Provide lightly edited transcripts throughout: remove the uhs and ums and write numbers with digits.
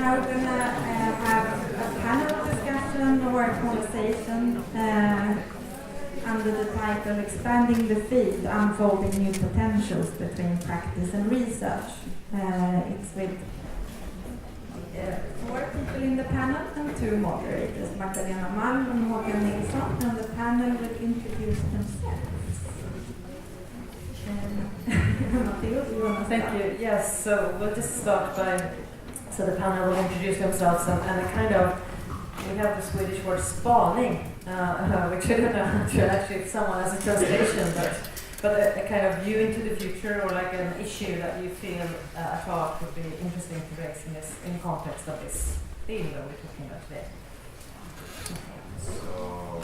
now we're going to have a panel discussion or a conversation under the title Expanding the Field, Unfolding New Potentials Between Practice and Research. It's with 4 people in the panel and 2 moderators, Magdalena, Malm and Håkan Nilsson, and the panel will introduce themselves. Matteo, do you want to start? Thank you. Yes, so we'll just start by, so the panel will introduce themselves and a kind of, we have the Swedish word spaning, which I don't know how to actually, if someone has a translation, but a kind of view into the future or like an issue that you feel thought would be interesting to raise in context of this theme that we're talking about today. So,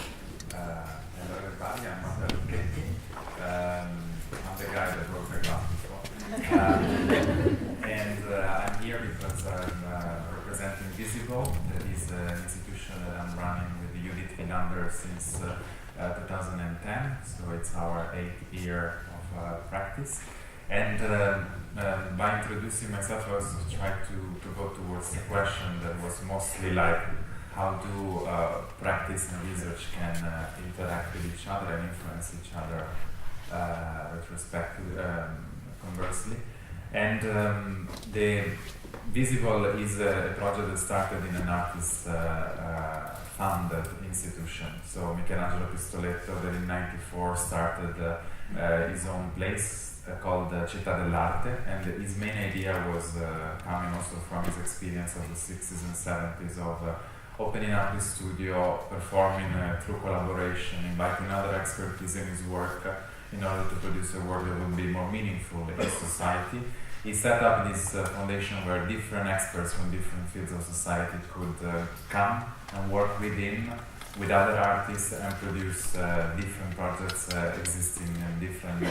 hello everybody, I'm Matteo Lucchetti. I'm the guy that wrote the class before. And I'm here because I'm representing Visible, that is an institution that I'm running with Judith Finander since 2010, so it's our 8th year of practice. And by introducing myself, I also tried to go towards the question that was mostly like, how do practice and research can interact with each other and influence each other with respect to conversely. And the Visible is a project that started in an artist funded institution. So Michelangelo Pistoletto, that in '94 started his own place called Città dell'Arte, and his main idea was coming also from his experience of the 60s and 70s of opening up the studio, performing through collaboration, inviting other expertise in his work in order to produce a work that would be more meaningful in society. He set up this foundation where different experts from different fields of society could come and work with him, with other artists, and produce different projects existing in different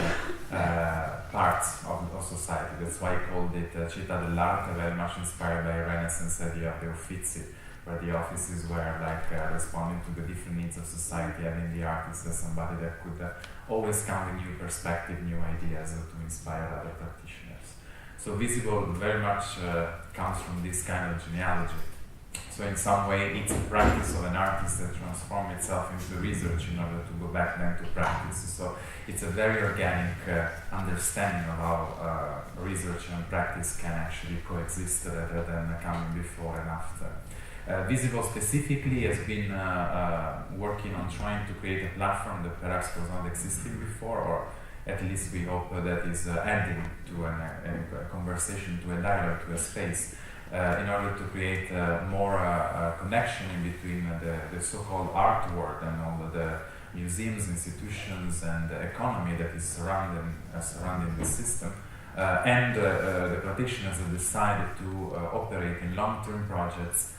parts of society. That's why he called it Città dell'Arte, very much inspired by a Renaissance idea of the Uffizi, where the offices were like responding to the different needs of society, having the artist as somebody that could always come with new perspective, new ideas to inspire other practitioners. So Visible very much comes from this kind of genealogy. So in some way it's a practice of an artist that transforms itself into research in order to go back then to practice. So it's a very organic understanding of how research and practice can actually coexist rather than coming before and after. Visible specifically has been working on trying to create a platform that perhaps was not existing before, or at least we hope that is adding to a conversation, to a dialogue, to a space, in order to create more connection in between the so-called art world and all the museums, institutions, and the economy that is surrounding the system, and the practitioners that decided to operate in long-term projects,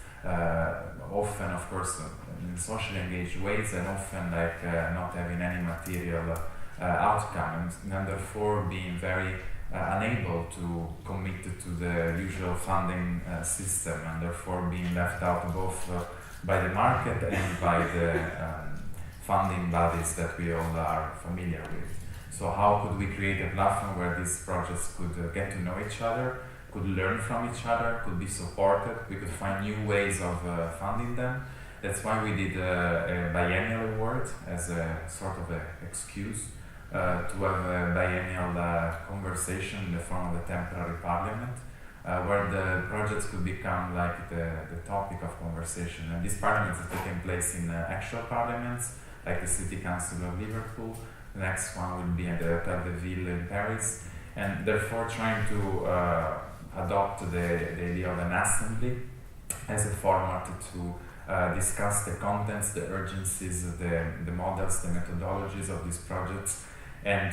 often, of course, in socially engaged ways, and often like not having any material outcome, and therefore being very unable to commit to the usual funding system, and therefore being left out both by the market and by the funding bodies that we all are familiar with. So how could we create a platform where these projects could get to know each other, could learn from each other, could be supported, we could find new ways of funding them. That's why we did a biennial award as a sort of an excuse to have a biennial conversation in the form of a temporary parliament, where the projects could become like the topic of conversation. And these parliaments have taken place in actual parliaments, like the City Council of Liverpool. The next one will be at the Hotel de Ville in Paris, and therefore trying to adopt the idea of an assembly as a format to discuss the contents, the urgencies, the models, the methodologies of these projects, and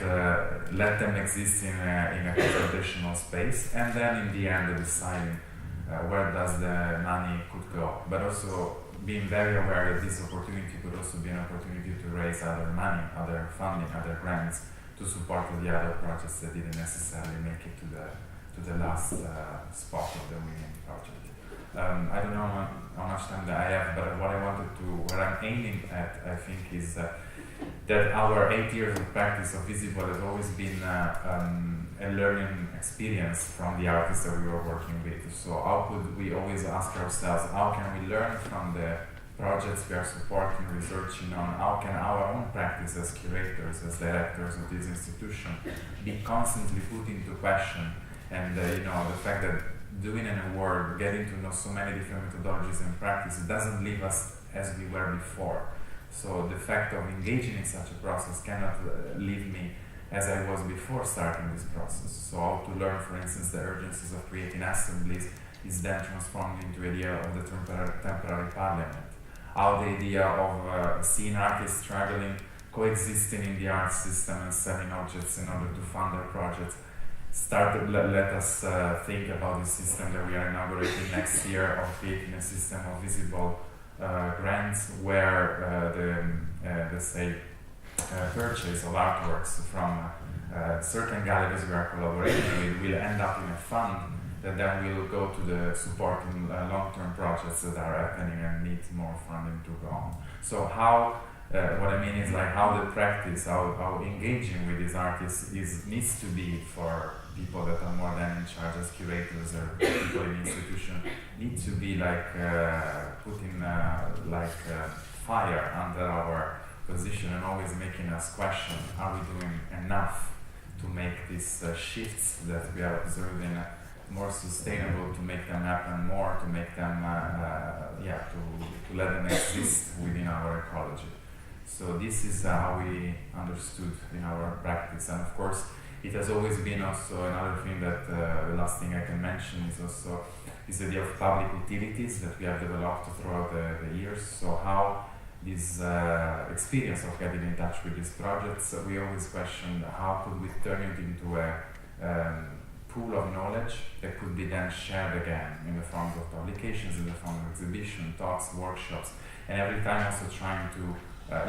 let them exist in a consultational space, and then in the end deciding where does the money could go, but also being very aware that this opportunity could also be an opportunity to raise other money, other funding, other grants to support the other projects that didn't necessarily make it to the last spot of the winning project. I don't know how much time that I have, but what I'm aiming at, I think, is that our 8 years of practice of Visible has always been a learning experience from the artists that we were working with. So how could we always ask ourselves, how can we learn from the projects we are supporting, researching on? How can our own practice as curators, as directors of this institution, be constantly put into question? And the fact that doing an award, getting to know so many different methodologies and practices, doesn't leave us as we were before. So the fact of engaging in such a process cannot leave me as I was before starting this process. So how to learn, for instance, the urgencies of creating assemblies is then transformed into the idea of the temporary parliament. How the idea of seeing artists struggling, coexisting in the art system and selling objects in order to fund their projects let us think about the system that we are inaugurating next year of creating a system of visible grants where purchase of artworks from certain galleries we are collaborating with will end up in a fund that then will go to the supporting long-term projects that are happening and need more funding to go on. So what I mean is like how the practice, how engaging with these artists needs to be for people that are more than in charge as curators or people in the institution, need to be like putting fire under our position and always making us question, are we doing enough to make these shifts that we are observing more sustainable, to make them happen more, to make them, to let them exist within our ecology. So this is how we understood in our practice, and of course it has always been also another thing that the last thing I can mention is also this idea of public utilities that we have developed throughout the years. So how this experience of getting in touch with these projects, we always questioned how could we turn it into a pool of knowledge that could be then shared again in the form of publications, in the form of exhibition, talks, workshops, and every time also trying to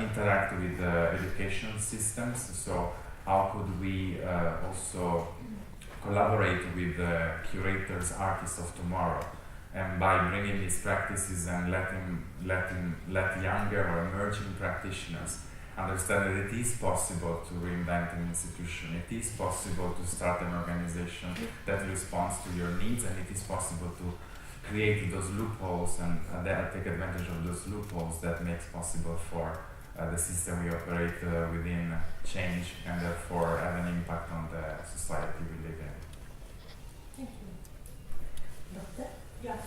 interact with education systems. So how could we also collaborate with the curators, artists of tomorrow, and by bringing these practices and let younger or emerging practitioners understand that it is possible to reinvent an institution, it is possible to start an organization that responds to your needs, and it is possible to create those loopholes and take advantage of those loopholes that makes possible for the system we operate within change and therefore have an impact on the society we live in. Thank you. Lotte? Yes.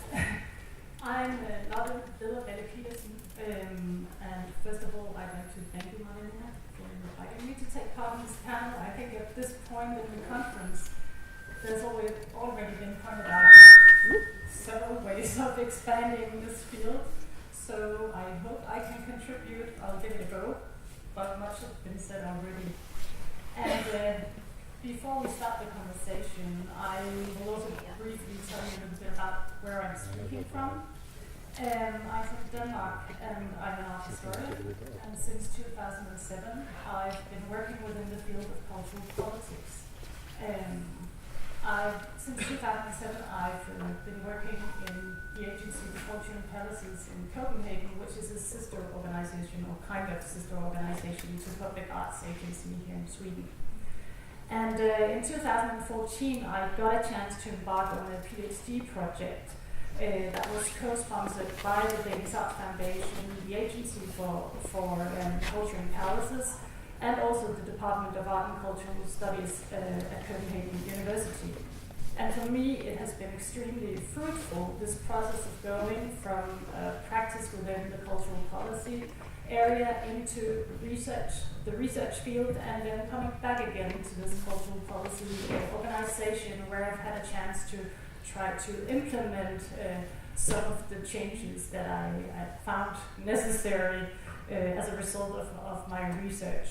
I'm Lotte Lederballe Pedersen, and first of all I'd like to thank you, Magdalena, for inviting me to take part in this panel. I think at this point in the conference there's already been pointed out several ways of expanding this field. So I hope I can contribute. I'll give it a go, but much has been said already. And before we start the conversation, I will also briefly tell you a little bit about where I'm speaking from. I'm from Denmark, and I'm an art historian. And since 2007, I've been working within the field of cultural politics. Since 2007, I've been working in the agency of Culture and Palaces in Copenhagen, which is a sister organization, or kind of sister organization, to Public Arts Agency here in Sweden. And in 2014, I got a chance to embark on a PhD project that was co-sponsored by the Danish Arts Foundation, the Agency for Culture and Palaces, and also the Department of Art and Cultural Studies at Copenhagen University. And for me, it has been extremely fruitful, this process of going from practice within the cultural policy area into the research field, and then coming back again to this cultural policy organization where I've had a chance to try to implement some of the changes that I found necessary as a result of my research.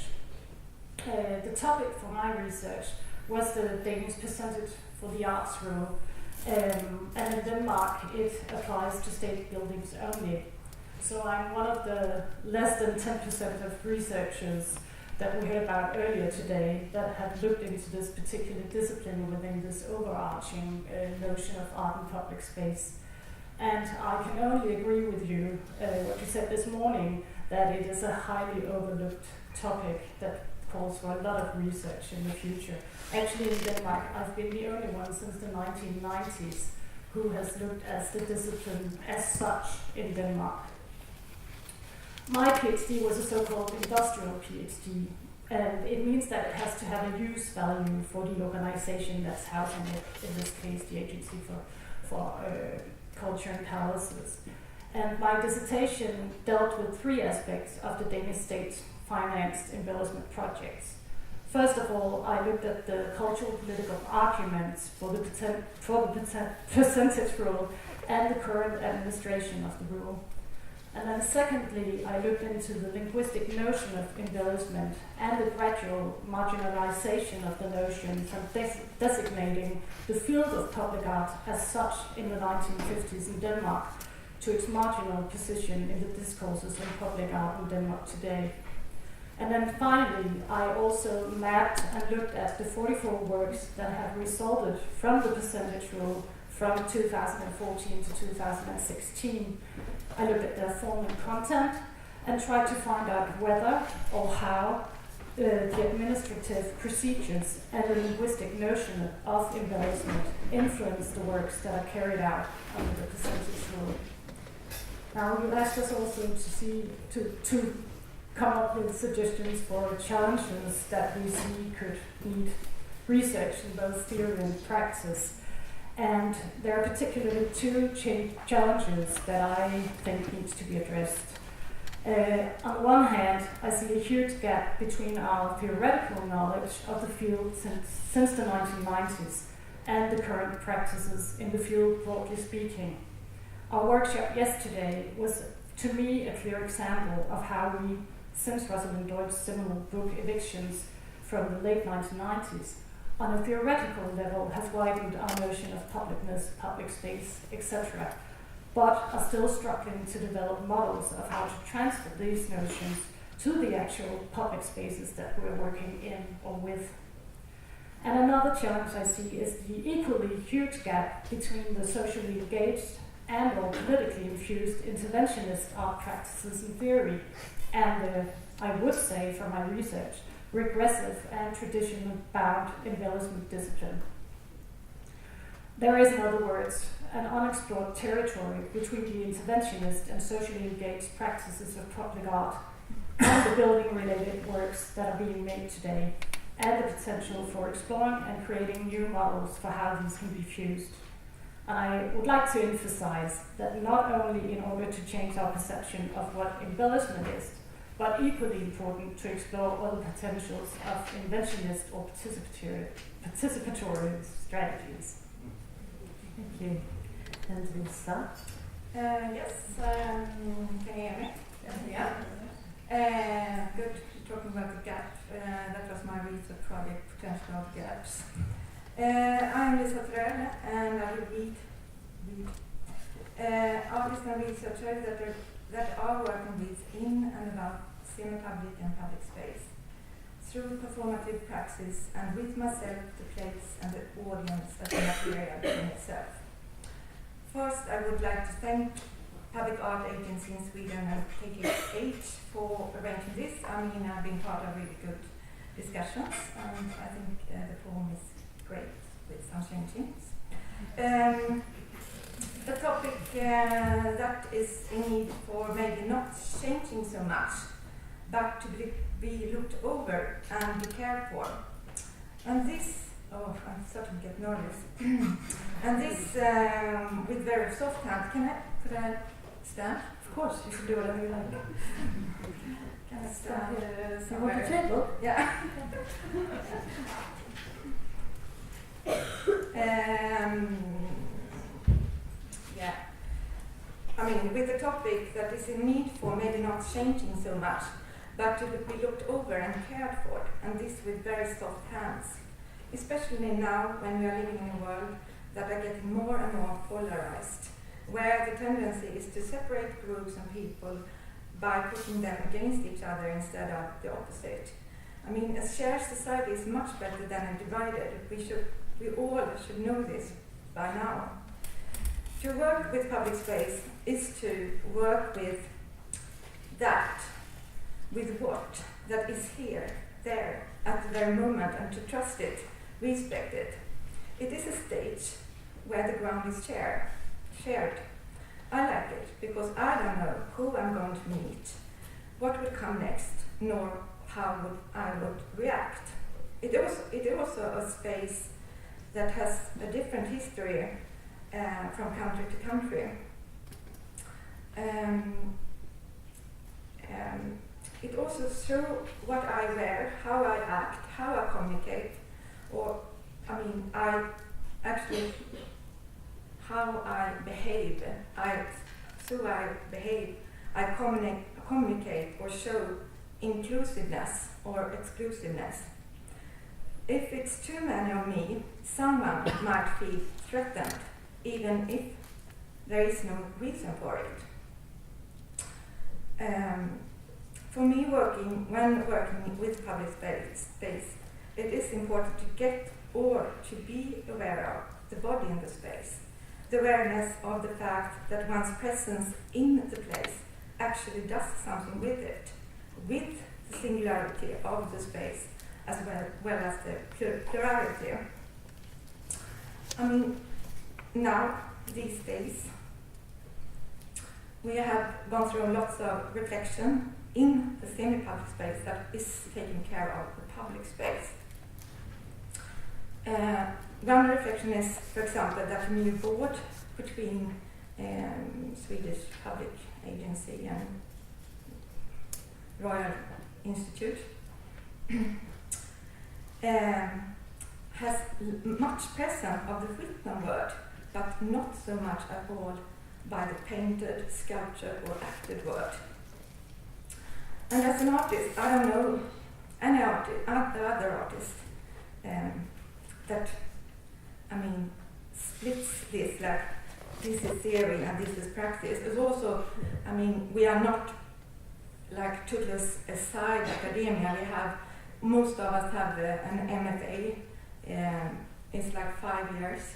The topic for my research was the Danish percentage for the arts role, and in Denmark it applies to state buildings only. So I'm one of the less than 10% of researchers that we heard about earlier today that have looked into this particular discipline within this overarching notion of art and public space. And I can only agree with you, what you said this morning, that it is a highly overlooked topic that calls for a lot of research in the future. Actually, in Denmark, I've been the only one since the 1990s who has looked at the discipline as such in Denmark. My PhD was a so-called industrial PhD, and it means that it has to have a use value for the organization that's housing it, in this case the Agency for Culture and Palaces. And my dissertation dealt with three aspects of the Danish state's financed embellishment projects. First of all, I looked at the cultural political arguments for the percentage rule and the current administration of the rule. And then secondly, I looked into the linguistic notion of embellishment and the gradual marginalization of the notion from designating the field of public art as such in the 1950s in Denmark to its marginal position in the discourses on public art in Denmark today. And then finally, I also mapped and looked at the 44 works that have resulted from the percentage rule from 2014 to 2016. I looked at their form and content and tried to find out whether or how the administrative procedures and the linguistic notion of embellishment influence the works that are carried out under the percentage rule. Now, you asked us also to come up with suggestions for challenges that we see could need research in both theory and practice. And there are particularly two challenges that I think needs to be addressed. On one hand, I see a huge gap between our theoretical knowledge of the field since the 1990s and the current practices in the field, broadly speaking. Our workshop yesterday was, to me, a clear example of how we, since Rosalind Deutsch's seminal book Evictions from the late 1990s, on a theoretical level has widened our notion of publicness, public space, etc., but are still struggling to develop models of how to transfer these notions to the actual public spaces that we're working in or with. And another challenge I see is the equally huge gap between the socially engaged and or politically infused interventionist art practices in theory and the, I would say from my research, regressive and traditional-bound embellishment discipline. There is, in other words, an unexplored territory between the interventionist and socially engaged practices of public art and the building-related works that are being made today, and the potential for exploring and creating new models for how these can be fused. And I would like to emphasize that not only in order to change our perception of what embellishment is, but equally important to explore other potentials of inventionist or participatory strategies. Thank you. And Lisa? Yes, can you hear me? Yeah. Good, talking about the gap. That was my research project, Potential Gaps. I'm Lisa Torell, and I will read artists and researchers that are working with, in and about semi-public and public space, through performative praxis and with myself, the place and the audience as a material in itself. First, I would like to thank Public Art Agency in Sweden and KKH for arranging this. I mean, I've been part of really good discussions, and I think the forum is great with some changings. A topic that is in need for maybe not changing so much, but to be looked over and be cared for. And this, I'm starting to get nervous. And this with very soft hands. Could I stand? Of course, you can do whatever you like. Can I stand You somewhere? want the table? Yeah. Yeah. I mean, with a topic that is in need for maybe not changing so much, but to be looked over and cared for, and this with very soft hands. Especially now when we are living in a world that are getting more and more polarized, where the tendency is to separate groups and people by putting them against each other instead of the opposite. I mean, a shared society is much better than a divided. We all should know this by now. To work with public space is to work with that, with what that is here, there at the very moment and to trust it, respect it. It is a stage where the ground is shared. I like it because I don't know who I'm going to meet, what will come next, nor how I would react. It is also a space that has a different history from country to country. It also shows what I wear, how I act, how I communicate, or I actually how I behave. I communicate or show inclusiveness or exclusiveness. If it's too many of me, someone might feel threatened, even if there is no reason for it. For me, when working with public space, it is important to get or to be aware of the body in the space, the awareness of the fact that one's presence in the place actually does something with it, with the singularity of the space as well as the plurality. Now, these days, we have gone through lots of reflection in the semi-public space that is taking care of the public space. One reflection is, for example, that a new board between Swedish Public Agency and Royal Institute has much presence of the written word, but not so much at all by the painted, sculptured or acted word. And as an artist, I don't know any other artist that splits this, like this is theory and this is practice. It's also, we are not like totally aside academia. We have, most of us have an MFA. It's like 5 years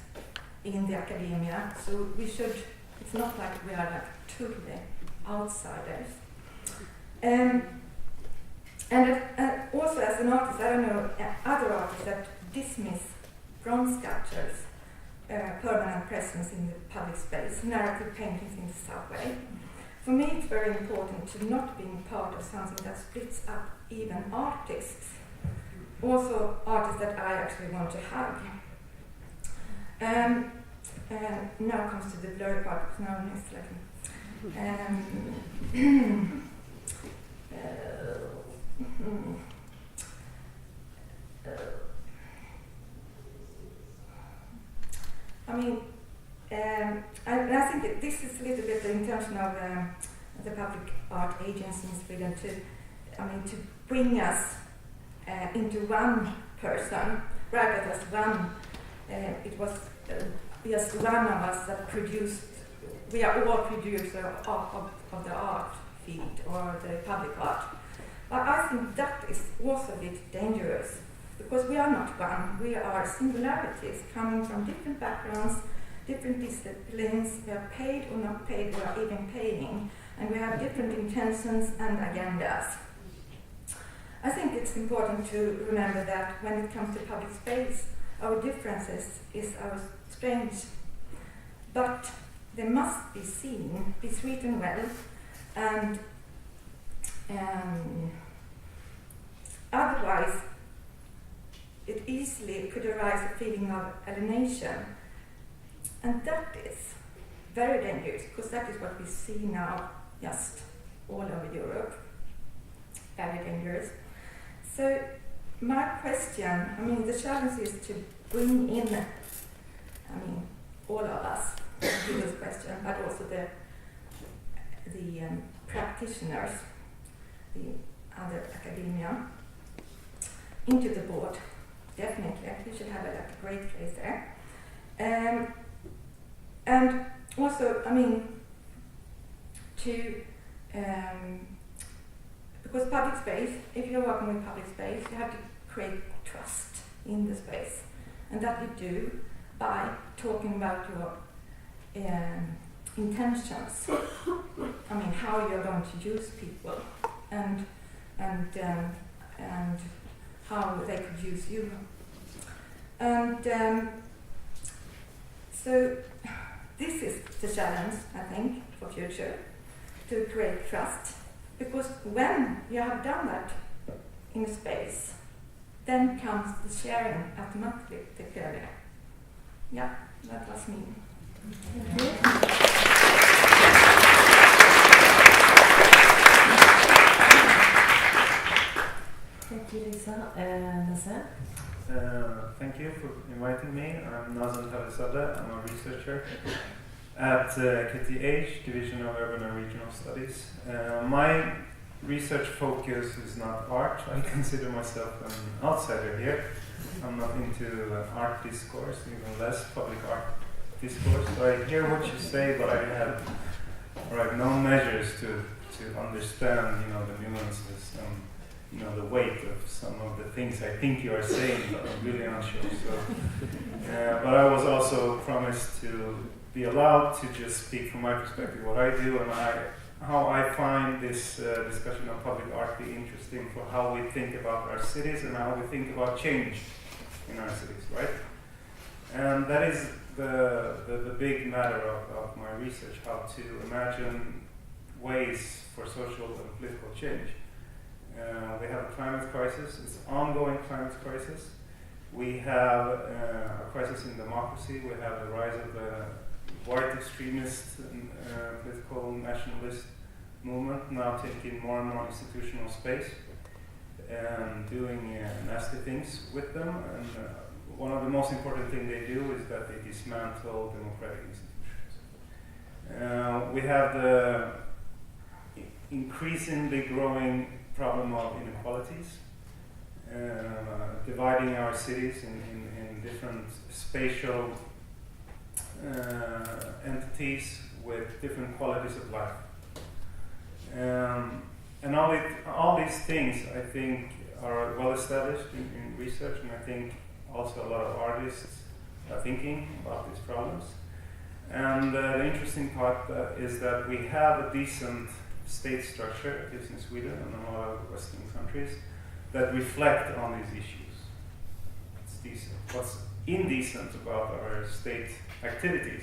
in the academia, so we should. It's not like we are like totally outsiders. And also as an artist, I don't know other artists that dismiss bronze sculptures, permanent presence in the public space, narrative paintings in the subway. For me, it's very important to not being part of something that splits up even artists, also artists that I actually want to hug. Now comes to the blurry part, because now it's like I think that this is a little bit the intention of the Public Art Agency in Sweden to bring us into one person, rather than as one. It was just one of us that produced. We are all producers of the art field or the public art. But I think that is also a bit dangerous, because we are not one. We are singularities coming from different backgrounds, different disciplines. We are paid or not paid, we are even paying, and we have different intentions and agendas. I think it's important to remember that when it comes to public space, our differences is our strength, but they must be seen, be treated well, and otherwise it easily could arise a feeling of alienation, and that is very dangerous, because that is what we see now just all over Europe. Very dangerous. So my question, the challenge is to bring in, all of us to this question, but also the practitioners, the other academia, into the board. Definitely, we should have a great place there. And also, because public space, if you're working with public space, you have to create trust in the space. And that you do by talking about your intentions. How you're going to use people, and how they could use humor. And so this is the challenge, I think, for future, to create trust. Because when you have done that in space, then comes the sharing automatically. Yeah, that was me. Thank you, Lisa. Nazem? Thank you for inviting me. I'm Nazem Tahvilzadeh. I'm a researcher at KTH, Division of Urban and Regional Studies. My research focus is not art. I consider myself an outsider here. I'm not into art discourse, even less public art discourse. So I hear what you say, but I have no measures to understand, the nuances and the weight of some of the things I think you are saying, but I'm really unsure. So, but I was also promised to be allowed to just speak from my perspective, what I do, and how I find this discussion of public art be interesting for how we think about our cities and how we think about change in our cities, right? And that is the big matter of my research, how to imagine ways for social and political change. We have a climate crisis, it's an ongoing climate crisis. We have a crisis in democracy, we have the rise of the white extremist political nationalist movement now taking more and more institutional space and doing nasty things with them. And one of the most important things they do is that they dismantle democratic institutions. We have the increasingly growing problem of inequalities, dividing our cities in different spatial entities with different qualities of life. And all these things, I think, are well established in research, and I think also a lot of artists are thinking about these problems. And the interesting part is that we have a decent state structure, at least in Sweden and a lot of Western countries, that reflect on these issues. It's decent. What's indecent about our state activities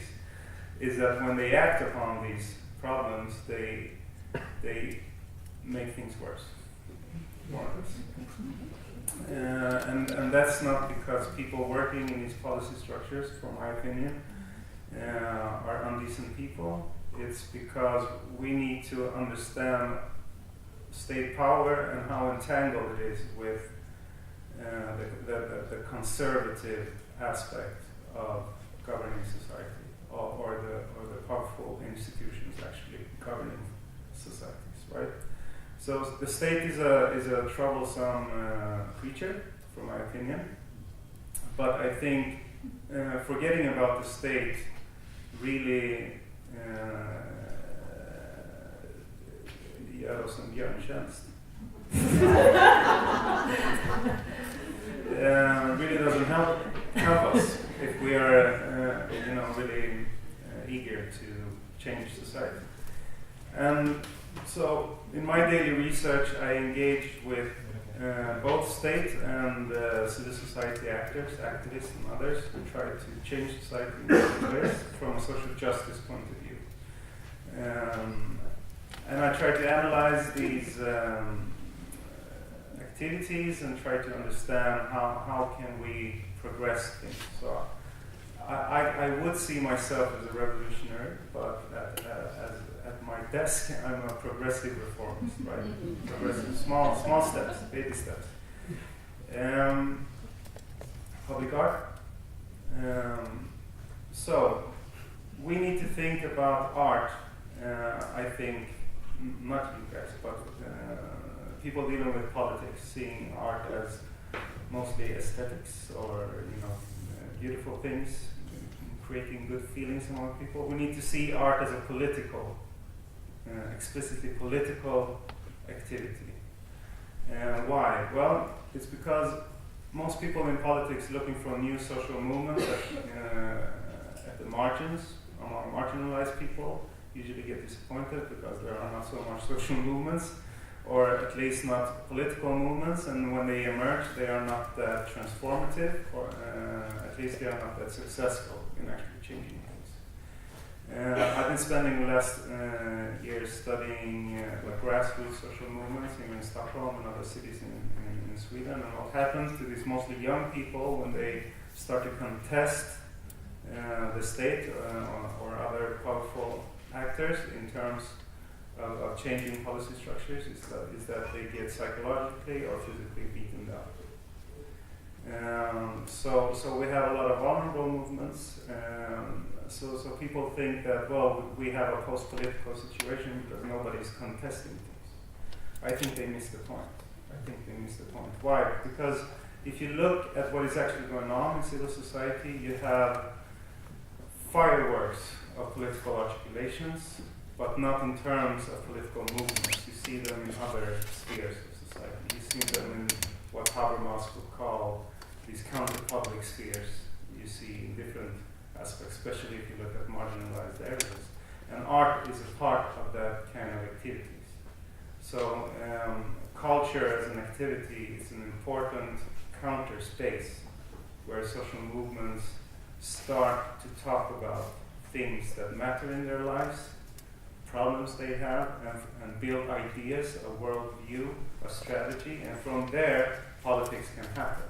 is that when they act upon these problems, they make things worse, more or less. And that's not because people working in these policy structures, from my opinion, are undecent people. It's because we need to understand state power and how entangled it is with the conservative aspect of governing society, or the powerful institutions actually governing societies, right? So the state is a troublesome creature, from my opinion. But I think forgetting about the state really gör oss en björntjänst. Really doesn't help us if we are really eager to change society. And so in my daily research I engaged with both state and civil society actors, activists and others who try to change society in different ways from a social justice point of view. And I try to analyze these activities and try to understand how can we progress things. So I would see myself as a revolutionary, but at my desk I'm a progressive reformist, right? Progressive, small steps, baby steps. Public art. So we need to think about art. I think not you guys, but people dealing with politics, seeing art as mostly aesthetics or beautiful things, creating good feelings among people. We need to see art as a political, explicitly political activity. Why? Well, it's because most people in politics looking for new social movements at the margins, among marginalized people, usually get disappointed because there are not so much social movements or at least not political movements, and when they emerge, they are not that transformative, or at least they are not that successful in actually changing things. I've been spending the last years studying like grassroots social movements here in Stockholm and other cities in Sweden, and what happens to these mostly young people when they start to contest the state or other powerful actors in terms of changing policy structures is that they get psychologically or physically beaten down. So we have a lot of vulnerable movements. So people think that, well, we have a post-political situation because nobody's contesting things. I think they miss the point. Why? Because if you look at what is actually going on in civil society, you have fireworks of political articulations, but not in terms of political movements. You see them in other spheres of society. You see them in what Habermas would call these counter-public spheres. You see in different aspects, especially if you look at marginalized areas. And art is a part of that kind of activities. So culture as an activity is an important counter space where social movements start to talk about things that matter in their lives, problems they have, and build ideas, a worldview, a strategy, and from there, politics can happen.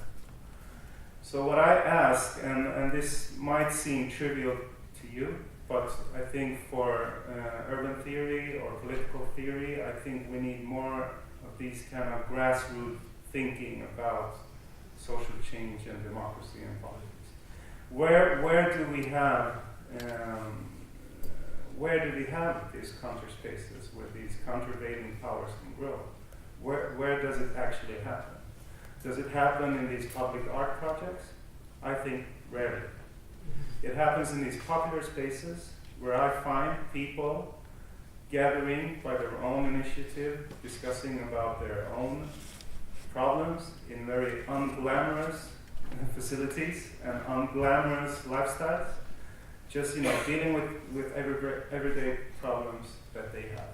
So what I ask, and this might seem trivial to you, but I think for urban theory or political theory, I think we need more of these kind of grassroots thinking about social change and democracy and politics. Where do we have these counter spaces where these countervailing powers can grow? Where does it actually happen? Does it happen in these public art projects? I think rarely. It happens in these popular spaces where I find people gathering by their own initiative, discussing about their own problems in very unglamorous facilities and unglamorous lifestyles, just dealing with everyday problems that they have.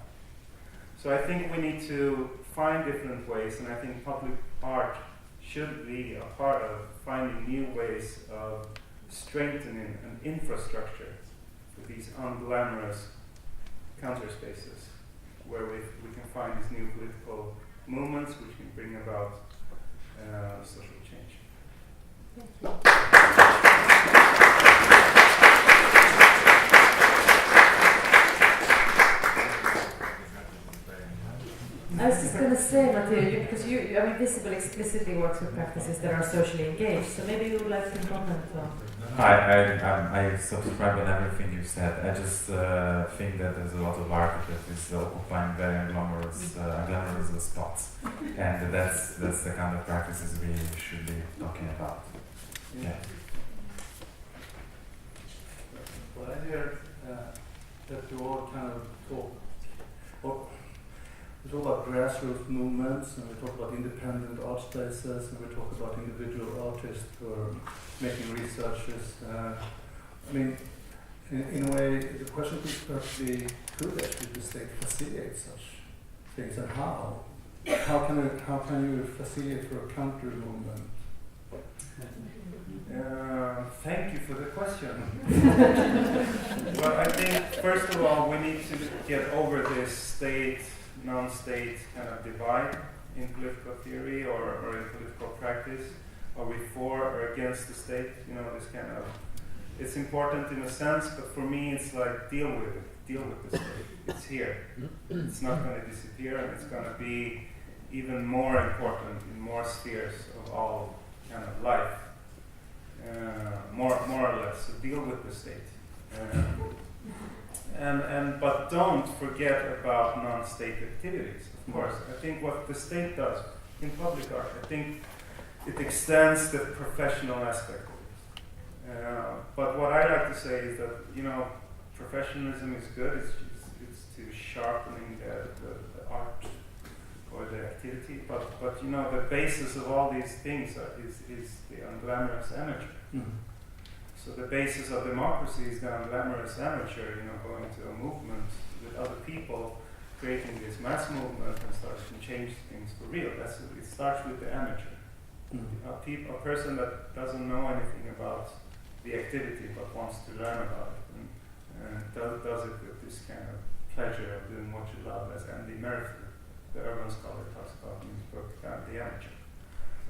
So I think we need to find different ways, and I think public art should be a part of finding new ways of strengthening an infrastructure for these unglamorous counter spaces where we can find these new political movements which can bring about social change. I was just going to say, Matteo, because you Visible explicitly works with practices that are socially engaged, so maybe you would like to comment on. I subscribe on everything you said. I just think that there's a lot of art that is occupying very glamorous spots, and that's the kind of practices we should be talking about. Yeah. Well, I hear that you all kind of talk. We talk about grassroots movements, and we talk about independent art spaces, and we talk about individual artists who are making researches. In a way, the question could perhaps be, could actually the state facilitate such things, and how? How can you facilitate for a counter movement? Thank you for the question. Well, I think first of all we need to get over this state non-state kind of divide in political theory or in political practice. Are we for or against the state? This kind of, it's important in a sense, but for me it's like deal with the state. It's here. It's not going to disappear, and it's going to be even more important in more spheres of all kind of life. More or less. So deal with the state. But don't forget about non-state activities, of course. I think what the state does in public art, I think it extends the professional aspect of it. But what I like to say is that, professionalism is good, it's to sharpening the art or the activity, but the basis of all these things is the unglamorous amateur. Mm-hmm. So the basis of democracy is the unglamorous amateur, going to a movement with other people creating this mass movement and starts to change things for real. It starts with the amateur. A person that doesn't know anything about the activity but wants to learn about it and does it with this kind of pleasure of doing what you love, as Andy Merrifield, the urban scholar, talks about in his book, The Amateur.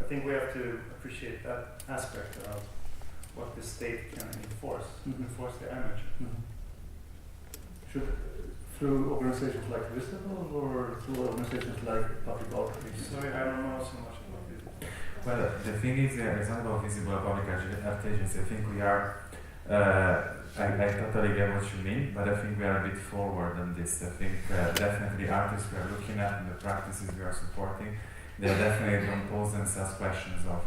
I think we have to appreciate that aspect of what the state can enforce the amateur. Through organizations like Visible or through organizations like Public Art? Sorry, I don't know so much about Visible. Well, the thing is, it's not about Visible Public Art Agency. I think we are, I totally get what you mean, but I think we are a bit forward on this. I think definitely artists we are looking at and the practices we are supporting, they definitely don't pose themselves questions of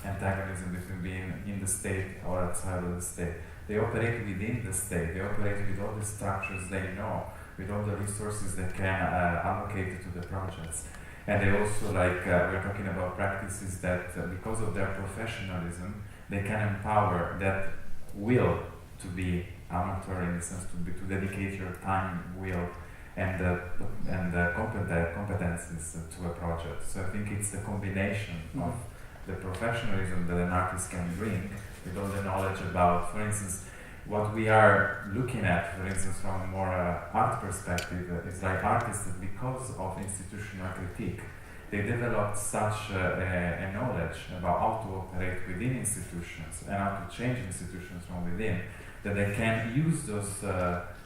antagonism between being in the state or outside of the state. They operate within the state, they operate with all the structures they know, with all the resources they can allocate to the projects. And they also, like, we're talking about practices that, because of their professionalism, they can empower that will to be amateur, in the sense to dedicate your time, will, and competencies to a project. So I think it's the combination of the professionalism that an artist can bring with all the knowledge about, for instance, what we are looking at, for instance, from a more art perspective, is like artists that, because of institutional critique, they developed such a knowledge about how to operate within institutions and how to change institutions from within, that they can use those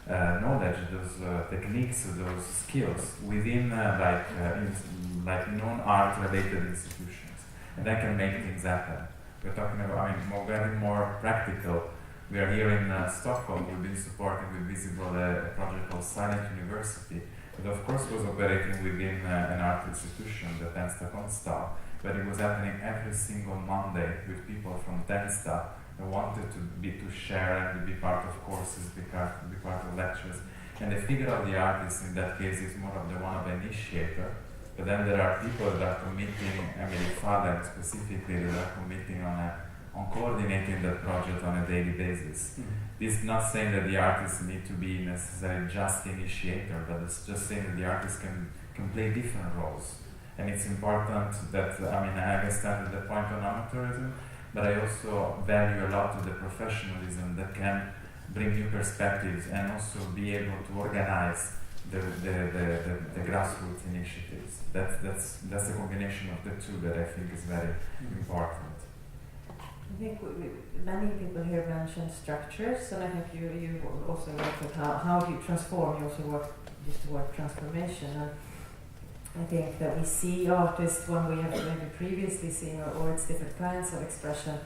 knowledge, those techniques, those skills within like non-art related institutions, and that can make things happen. We're talking about, we're getting more practical. We are here in Stockholm. We've been supporting with Visible a project called Silent University, that of course was operating within an art institution, the Tensta Konsthall, but it was happening every single Monday with people from Tensta that wanted to share and to be part of courses, be part of lectures. And the figure of the artist in that case is more of the one of the initiator, but then there are people that are committing, Fallen specifically, that are committing on coordinating that project on a daily basis. This is not saying that the artists need to be necessarily just initiator, but it's just saying that the artists can play different roles. And it's important that, I understand the point on amateurism, but I also value a lot of the professionalism that can bring new perspectives and also be able to organize the grassroots initiatives. That's a combination of the two that I think is very important. I think many people here mentioned structures, and I think you also looked at how do you transform. You also used the word transformation, and I think that we see artists when we have maybe previously seen, or it's different kinds of expression,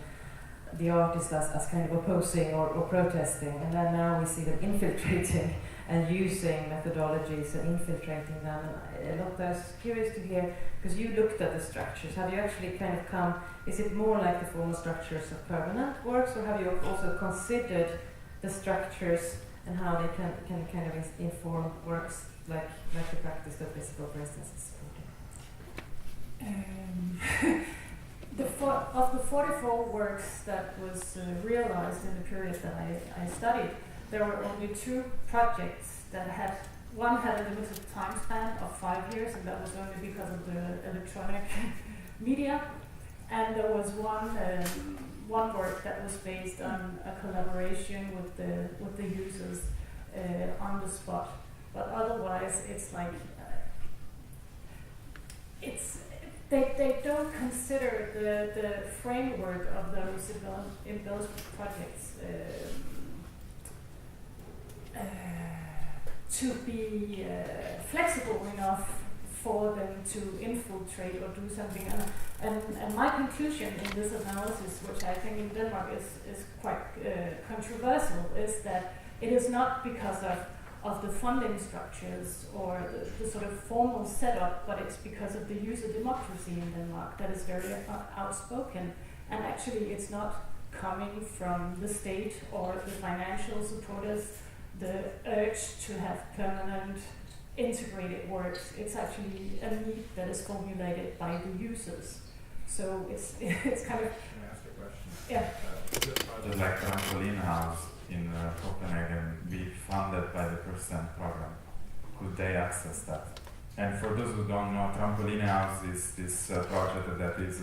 the artist as kind of opposing or protesting, and then now we see them infiltrating and using methodologies and infiltrating them. And Lotte, I was curious to hear, because you looked at the structures, have you actually kind of come, is it more like the formal structures of permanent works, or have you also considered the structures and how they can kind of inform works like the practice that Visible, for instance, is supporting? Of the 44 works that was realized in the period that I studied, there were only 2 projects that had, one had a limited time span of 5 years, and that was only because of the electronic media, and there was one work that was based on a collaboration with the users on the spot. But otherwise, it's like they don't consider the framework of those embellishment projects to be flexible enough for them to infiltrate or do something. And my conclusion in this analysis, which I think in Denmark is quite controversial, is that it is not because of the funding structures or the sort of formal setup, but it's because of the user democracy in Denmark that is very outspoken. And actually it's not coming from the state or the financial supporters, the urge to have permanent integrated works. It's actually a need that is formulated by the users. So it's kind of... Can I ask a question? Yeah. Just like Trampoline House in Copenhagen, be funded by the percent program could they access that? And for those who don't know, Trampoline House is this project that is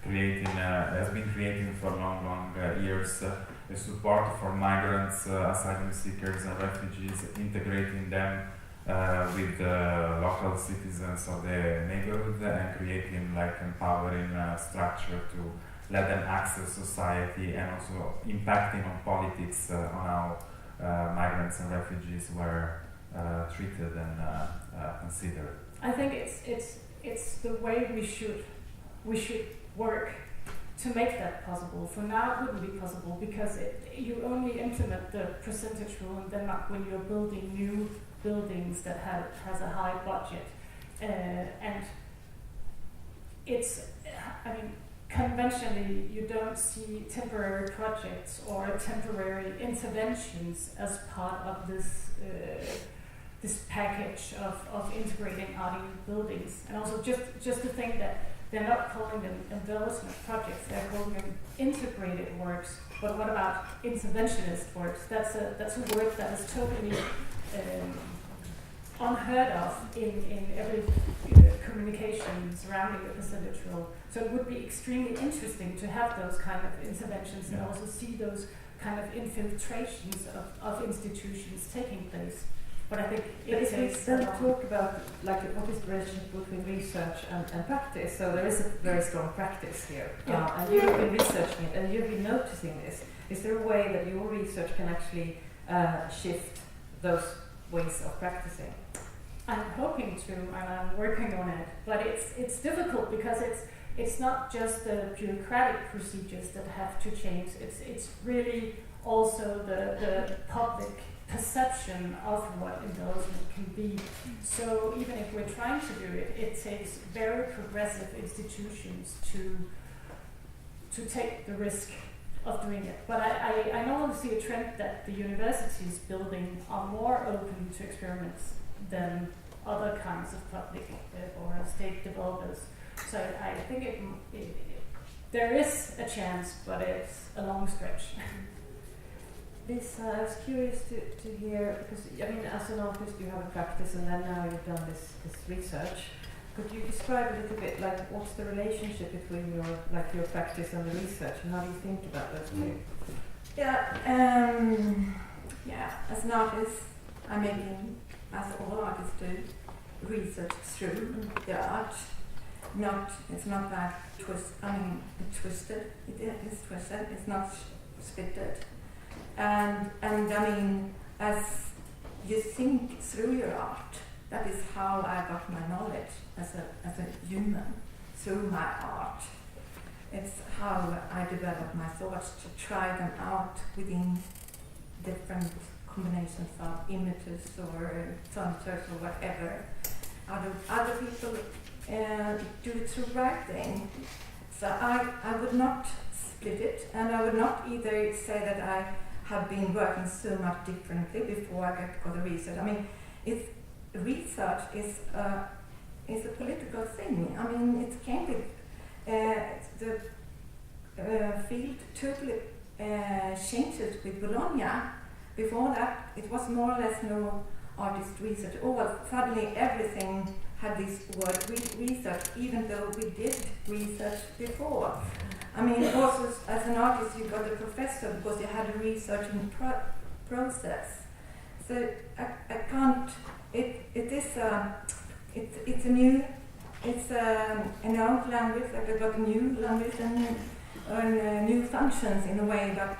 has been creating for long years a support for migrants, asylum seekers and refugees, integrating them with the local citizens of the neighborhood and creating like empowering structure to let them access society and also impacting on politics on how migrants and refugees were treated and considered. I think it's the way we should work to make that possible. For now, it wouldn't be possible because you only implement the percentage rule in Denmark when you're building new buildings that has a high budget, and conventionally you don't see temporary projects or temporary interventions as part of this package of integrating RD buildings. And also just to think that they're not calling them embellishment projects, they're calling them integrated works. But what about interventionist works? That's a word that is totally unheard of in every communication surrounding the percentage rule. So it would be extremely interesting to have those kind of interventions and also see those kind of infiltrations of institutions taking place. But I think if we then talk about like what is the relationship between research and practice, so there is a very strong practice here, and you've been researching it and you've been noticing this. Is there a way that your research can actually shift those ways of practicing? I'm hoping to, and I'm working on it, but it's difficult because it's not just the bureaucratic procedures that have to change. It's really also the public perception of what embellishment can be. So even if we're trying to do it, it takes very progressive institutions to take the risk of doing it. But I normally see a trend that the universities building are more open to experiments than other kinds of public or state developers. So I think there is a chance, but it's a long stretch. Lisa, I was curious to hear, because I mean, as an artist you have a practice and then now you've done this research. Could you describe a little bit like what's the relationship between your practice and the research, and how do you think about those two? As an artist, I'm making, as all artists do, research through the art. It's not like twisted. It is twisted. It's not splitted. And I mean, as you think through your art, that is how I got my knowledge as a human, through my art. It's how I develop my thoughts to try them out within different combinations of images or furniture or whatever. Other people do it through writing. So I would not split it, and I would not either say that I have been working so much differently before I got the research. I mean, research is a political thing. I mean, it came with the field totally changes with Bologna. Before that, it was more or less no artist research. Suddenly everything had this word research, even though we did research before. I mean, also as an artist, you got a professor because you had a researching process. So I can't. It's an old language. Like I got a new language and new functions in a way, but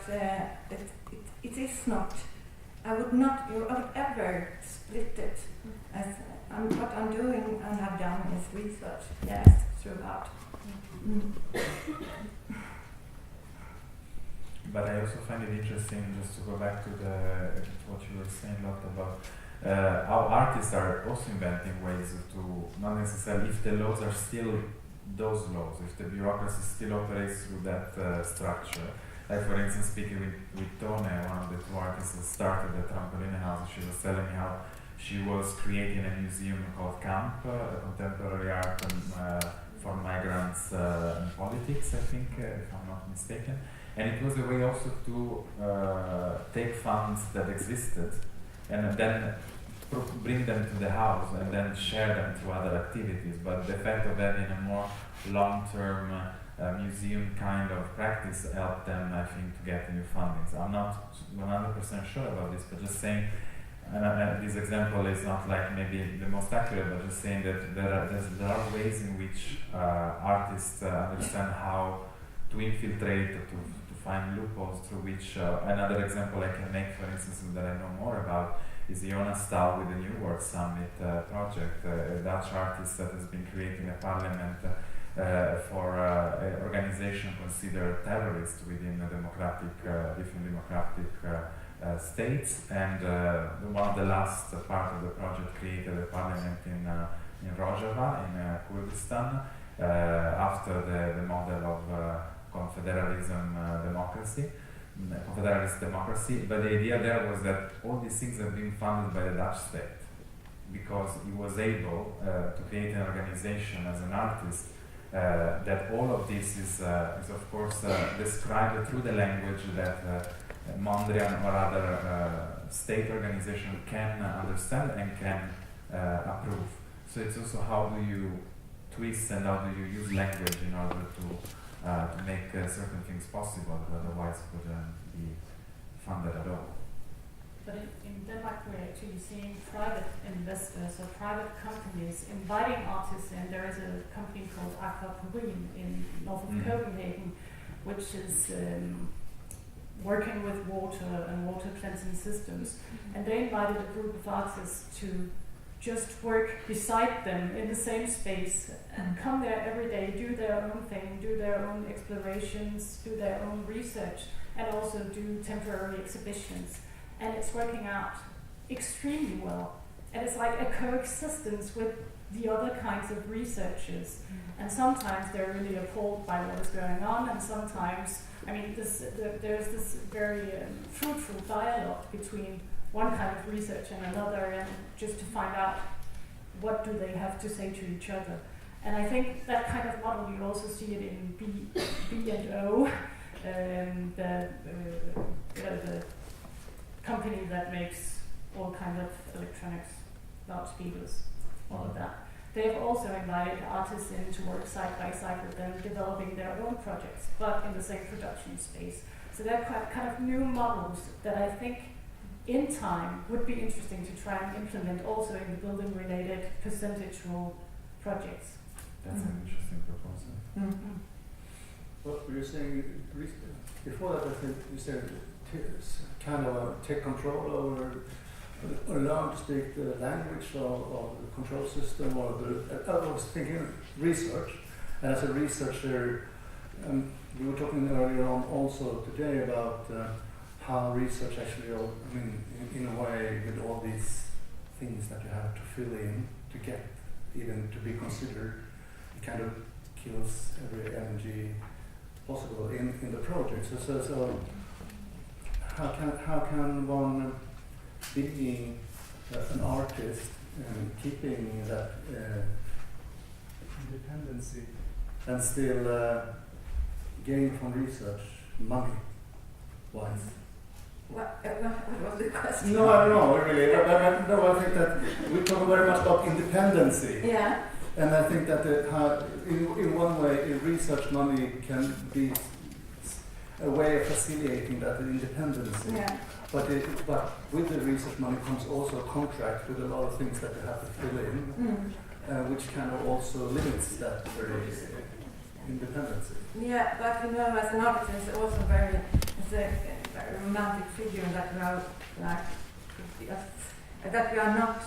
it is not. I would ever split it. What I'm doing and have done is research. Yes, throughout. But I also find it interesting, just to go back to what you were saying, Lotte, about how artists are also inventing ways to, not necessarily if the laws are still those laws, if the bureaucracy still operates through that structure. Like for instance, speaking with Tone, one of the two artists that started the Trampoline House, she was telling me how she was creating a museum called Camp, a contemporary art for migrants in politics, I think, if I'm not mistaken. And it was a way also to take funds that existed and then bring them to the house and then share them through other activities. But the fact of having a more long-term museum kind of practice helped them, I think, to get new funding. So I'm not 100% sure about this, but just saying, this example is not like maybe the most accurate, but just saying that there are ways in which artists understand how to infiltrate, to find loopholes through which, another example I can make, for instance, that I know more about, is Jonas Stahl with the New World Summit project, a Dutch artist that has been creating a parliament for an organization considered terrorist within the different democratic states, and one of the last part of the project created a parliament in Rojava in Kurdistan after the model of confederalist democracy. But the idea there was that all these things have been funded by the Dutch state, because he was able to create an organization as an artist that all of this is of course described through the language that Mondrian or other state organization can understand and can approve. So it's also how do you twist and how do you use language in order to make certain things possible that otherwise couldn't be funded at all. But in Denmark, we're actually seeing private investors or private companies inviting artists in. There is a company called Aqua Purin in north of Copenhagen, which is working with water and water cleansing systems. And they invited a group of artists to just work beside them in the same space and come there every day, do their own thing, do their own explorations, do their own research, and also do temporary exhibitions. And it's working out extremely well. And it's like a coexistence with the other kinds of researchers. And sometimes they're really appalled by what is going on, and sometimes, I mean, there's this very fruitful dialogue between one kind of research and another, and just to find out what do they have to say to each other. And I think that kind of model, you also see it in B&O, the company that makes all kinds of electronics, loudspeakers, all of that. They've also invited artists in to work side by side with them, developing their own projects, but in the same production space. So they're kind of new models that I think in time would be interesting to try and implement also in the building-related percentage rule projects. That's an interesting proposal. What were you saying before that? I think you said kind of take control over or learn to speak the language of the control system, or I was thinking research. And as a researcher, we were talking earlier on also today about how research actually, I mean, in a way, with all these things that you have to fill in to get even to be considered, it kind of kills every energy possible in the project. So how can one being an artist and keeping that independency and still gain from research money-wise? What was the question? No, I don't know really. But no, I think that we talk very much about independency. Yeah. And I think that in one way, research money can be a way of facilitating that independence. Yeah. But with the research money comes also a contract with a lot of things that you have to fill in, which kind of also limits that very independency. Yeah, but you know, as an artist, it's also very romantic figure that we are like that we are not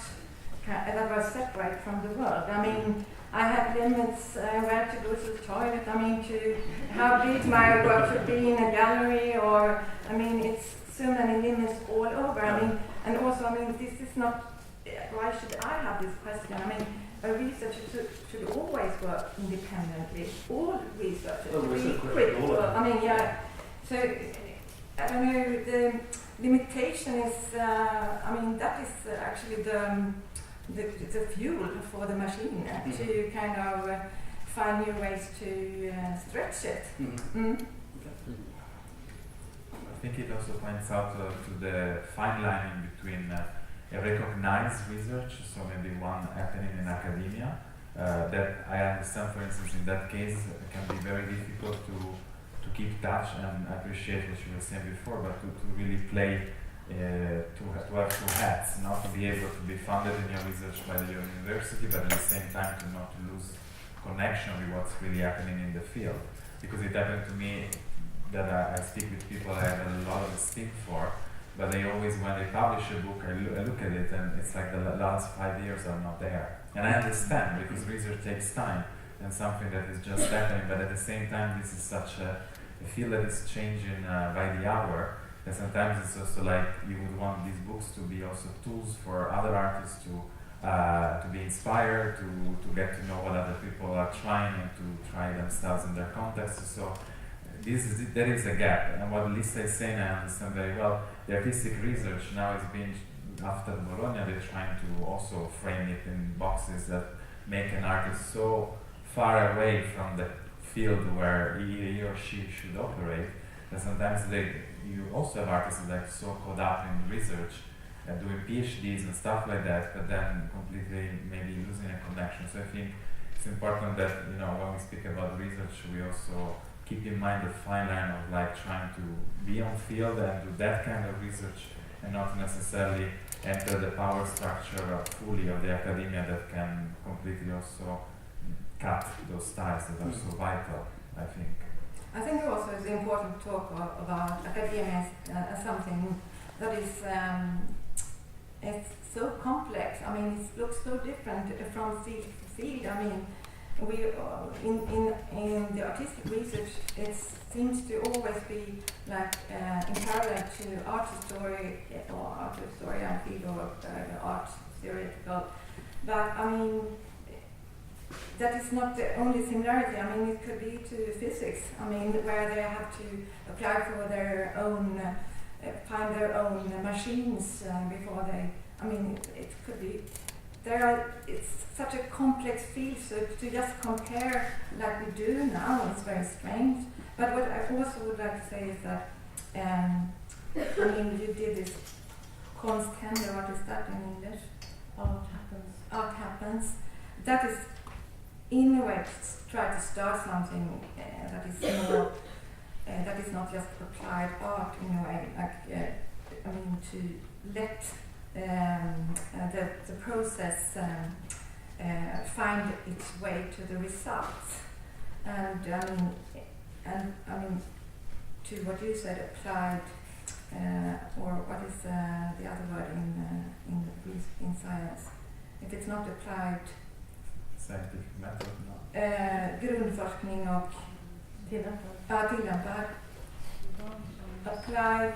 that we are separate from the world. I mean, I have limits where to go to the toilet. I mean, to how big my work should be in a gallery, or I mean, it's so many limits all over. I mean, and also, I mean, this is not. Why should I have this question? I mean, a researcher should always work independently. All researchers should be critical. I mean, yeah. So I don't know. The limitation is. I mean, that is actually the fuel for the machine to kind of find new ways to stretch it. I think it also points out to the fine line between recognized research, so maybe one happening in academia, that I understand, for instance, in that case, it can be very difficult to keep touch and appreciate what you were saying before, but to really play, to have two hats, not to be able to be funded in your research by your university, but at the same time to not to lose connection with what's really happening in the field. Because it happened to me that I speak with people I have a lot of esteem for, but they always, when they publish a book, I look at it and it's like the last 5 years are not there. And I understand, because research takes time and something that is just happening, but at the same time this is such a field that is changing by the hour, that sometimes it's also like you would want these books to be also tools for other artists to be inspired, to get to know what other people are trying and to try themselves in their contexts. So there is a gap, and what Lisa is saying I understand very well. The artistic research now is being, after Bologna, they're trying to also frame it in boxes that make an artist so far away from the field where he or she should operate, that sometimes you also have artists that are so caught up in research and doing PhDs and stuff like that, but then completely maybe losing a connection. So I think it's important that, when we speak about research, we also keep in mind the fine line of like trying to be on field and do that kind of research and not necessarily enter the power structure fully of the academia that can completely also cut those ties that are so vital, I think. I think also it's important to talk about academia as something that is it's so complex. I mean, it looks so different from field to field. I mean, we in the artistic research, it seems to always be like in parallel to art history or art historian field or art theoretical. But I mean, that is not the only similarity. I mean, it could be to physics. I mean, where they have to apply for their own, find their own machines before they. I mean, it could be. It's such a complex field, so to just compare like we do now is very strange. But what I also would like to say is that, I mean, you did this Konsthänder, what is that in English? Art happens. Art happens. That is, in a way, try to start something that is more, that is not just applied art in a way, like, I mean, to let the process find its way to the results, and I mean to what you said, applied, or what is the other word in science? If it's not applied, Scientific method, no. Grundforskning och tillämpad, applied.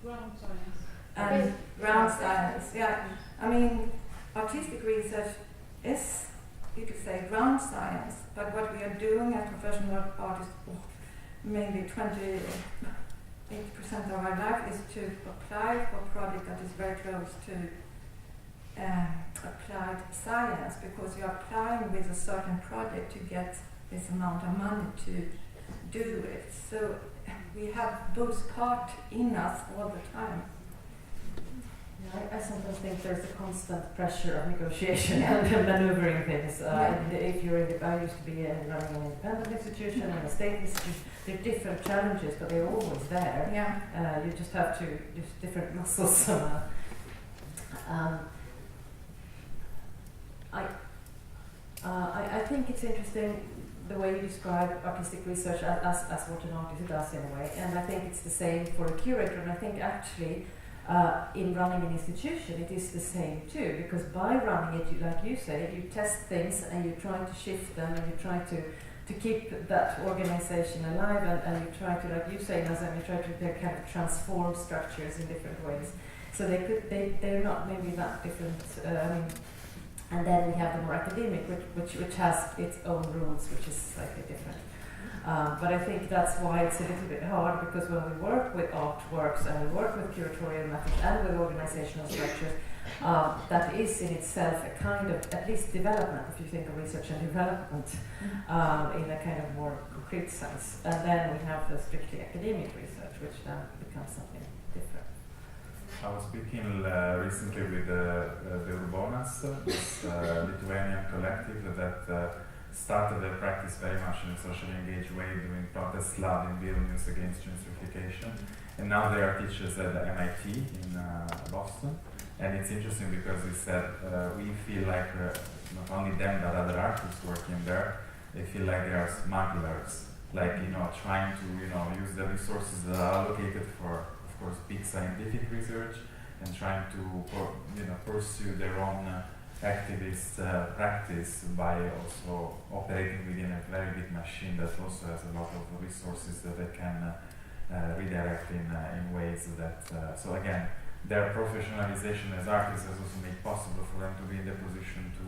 Ground science. And ground science, yeah. I mean, artistic research is, you could say, ground science, but what we are doing as professional artists, maybe 80% of our life is to apply for a project that is very close to applied science, because you're applying with a certain project to get this amount of money to do it. So we have both part in us all the time. I sometimes think there's a constant pressure of negotiation and maneuvering things. If you're I used to be running an independent institution and a state institution. There are different challenges, but they're always there. Yeah. You just have to use different muscles. I think it's interesting the way you describe artistic research as what an artist does in a way, and I think it's the same for a curator. And I think actually, in running an institution, it is the same too, because by running it, like you say, you test things and you try to shift them and you try to keep that organization alive, and you try to, like you say, Nazem, you try to kind of transform structures in different ways. So they're not maybe that different. And then we have the more academic, which has its own rules, which is slightly different. But I think that's why it's a little bit hard, because when we work with artworks and we work with curatorial methods and with organizational structures, that is in itself a kind of, at least development, if you think of research and development, in a kind of more concrete sense. And then we have the strictly academic research, which then becomes something different. I was speaking recently with the urbanists, this Lithuanian collective that started their practice very much in a socially engaged way, doing protest lab in Vilnius against gentrification. And now they are teachers at the MIT in Boston. And it's interesting because they said we feel like not only them but other artists working there, they feel like they are smugglers, like trying to use the resources that are allocated for, of course, big scientific research, and trying to pursue their own activist practice by also operating within a very big machine that also has a lot of resources that they can redirect in ways that. So again, their professionalization as artists has also made possible for them to be in the position to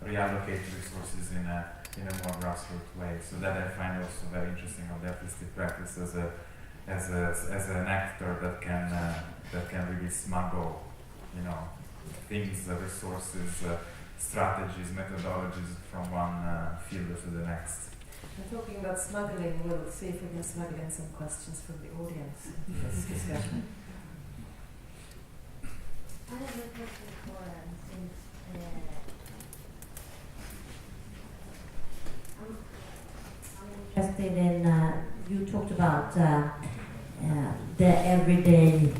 reallocate resources in a more grassroots way. So that I find also very interesting of the artistic practice as an actor that can really smuggle, things, resources, strategies, methodologies from one field to the next. And talking about smuggling, we'll see if we can smuggle in some questions from the audience in this discussion. I have a question for since I'm interested in, you talked about the everyday